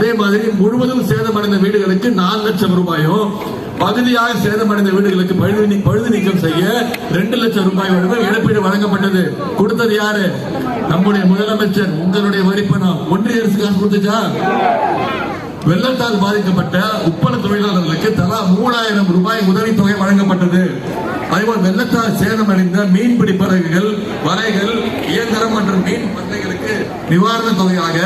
அதே மாதிரி முழுவதும் சேதமடைந்த வீடுகளுக்கு 4 லட்சம் ரூபாயும், பகுதியாக சேதமடைந்த வீடுகளுக்கு பழுது நீக்கம் செய்ய 2 லட்சம் ரூபாய் இழப்பீடு வழங்கப்பட்டது. கொடுத்தது யாரு? நம்முடைய முதலமைச்சர். உங்களுடைய வரிப்பணம். ஒன்றிய அரசு காசு கொடுத்துச்சா? வெள்ளத்தால் பாதிக்கப்பட்ட உப்பள தொழிலாளர்களுக்கு தலா 3000 ரூபாய் உதவித்தொகை வழங்கப்பட்டது. அதேபோல் வெள்ளத்தால் சேதமடைந்த மீன்பிடி படகுகள், வலைகள், இயந்திரம் மற்றும் மீன் பண்ணைகளுக்கு நிவாரண தொகையாக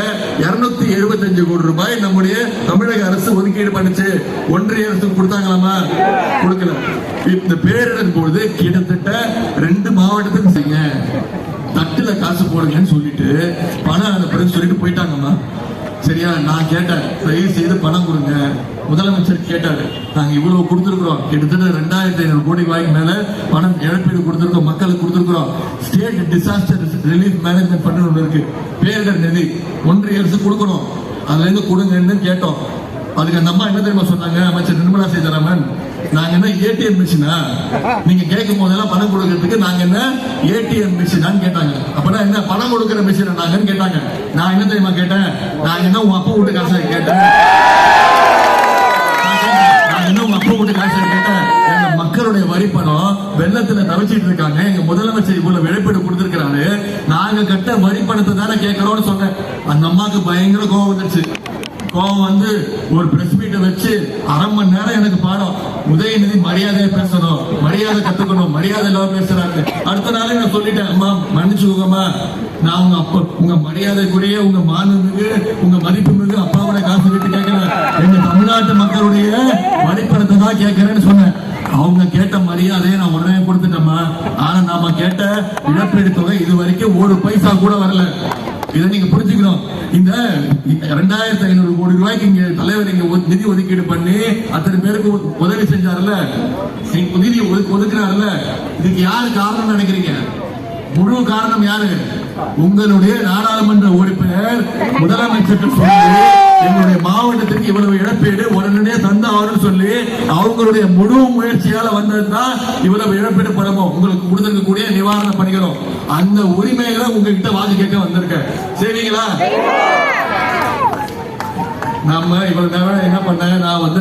275 கோடி ரூபாய் நம்முடைய தமிழக அரசு ஒதுக்கீடு பண்ணிச்சு. ஒன்றிய அரசு கொடுத்தாங்களாமா? கொடுக்கல. இந்த பேரிடர் போது கிட்டத்தட்ட 2 மாவட்டத்துக்கு செய்யுங்க, தட்டுல காசு போடுங்கன்னு சொல்லிட்டு பணம் அனுப்புறேன்னு சொல்லிட்டு போயிட்டாங்கம்மா. சரியா? நான் கேட்டேன், தயவு செய்து பணம் கொடுங்க. முதலமைச்சர் கேட்டாரு, நாங்க இவ்வளவு கொடுத்திருக்கிறோம், கிட்டத்தட்ட 2500 கோடி ரூபாய்க்கு மேல பணம் இழப்பீடு கொடுத்திருக்கோம், மக்களுக்கு கொடுத்திருக்கிறோம். State disaster relief management fund ஒன்று இருக்கு, பேரிடர் நிதி, ஒன்றிய அரசு கொடுக்கணும், அதுல இருந்து கொடுங்கன்னு கேட்டோம். அதுக்கு அந்த அம்மா என்ன தெரியுமா சொன்னாங்க? அமைச்சர் நிர்மலா சீதாராமன், நாங்க என்ன ஏடிஎம் மிஷினா? நீங்க கேட்கும் போதெல்லாம் பணம் கொடுக்கறதுக்கு நாங்க என்ன ஏடிஎம் மிஷினான்னு கேட்டாங்க. அப்பதான் என்ன பணம் கொடுக்கிற மிஷின் நாங்கன்னு கேட்டாங்க. நான் என்ன தெரியுமா கேட்டேன்? நான் என்ன உங்க அப்பா வீட்டு காசை கேட்டேன்? நான் என்ன உங்க அப்பா வீட்டு காசை கேட்டேன்? எங்க மக்களுடைய வரி பணம் வெள்ளத்துல தவிச்சிட்டு இருக்காங்க, எங்க முதலமைச்சர் இவ்வளவு இழப்பீடு கொடுத்திருக்கிறாரு, நாங்க கட்ட வரி பணத்தை தானே கேட்கிறோம்னு சொன்னேன். அந்த அம்மாக்கு பயங்கர கோபம் வந்துருச்சு. கோபம் வந்து ஒரு பிரஸ் மீட்டை வச்சு 1/2 மணி நேரம் எனக்கு பாடம். உதயநிதி மரியாதையை பேசணும், மரியாதை கத்துக்கணும், மரியாதை இல்லாம பேசுறாரு. அடுத்த நாளே நான் சொல்லிட்டேன், அம்மா மன்னிச்சுக்கோங்கம்மா, நான் உங்க அப்பா, உங்க மரியாதைக்குரிய, உங்க மாண்புமிகு, உங்க மதிப்புமிகு அப்பாவோட காசு விட்டு கேட்கிறேன், எங்க தமிழ்நாட்டு மக்களுடைய வரிப்பணத்தை தான் கேட்கிறேன்னு சொன்னேன். அவங்க கேட்ட மரியாதையை நான் உடனே கொடுத்துட்டேம்மா. ஆனா நாம கேட்ட இழப்பீடு தொகை இது வரைக்கும் 1 பைசா கூட வரல. இதை நீங்க புரிஞ்சுக்கணும். இந்த 2500 கோடி ரூபாய்க்கு இங்க தலைவர் இங்க நிதி ஒதுக்கீடு பண்ணி அத்தனை பேருக்கு உதவி செஞ்சாருல்ல, நிதி ஒதுக்குறாருல்ல, இதுக்கு யாரு காரணம் நினைக்கிறீங்க? முழு காரணம் யாரு? உங்களுடைய நாடாளுமன்ற உறுப்பினர் முதலமைச்சர் சொல்லி எங்களுடைய மாவட்டத்திற்கு இவ்வளவு இழப்பீடு உடனடியே தந்தாருன்னு சொல்லி அவங்களுடைய முழு முயற்சியால வந்ததுதான் இவ்வளவு இழப்பீடு பணமும் உங்களுக்கு கொடுத்திருக்கக்கூடிய நிவாரண பணிகளும். அந்த உரிமைகளை உங்ககிட்ட வாங்கி கேட்க வந்திருக்க. சரிங்களா? நம்ம இவ்வளவு நேரம் என்ன பண்ண, நான் வந்து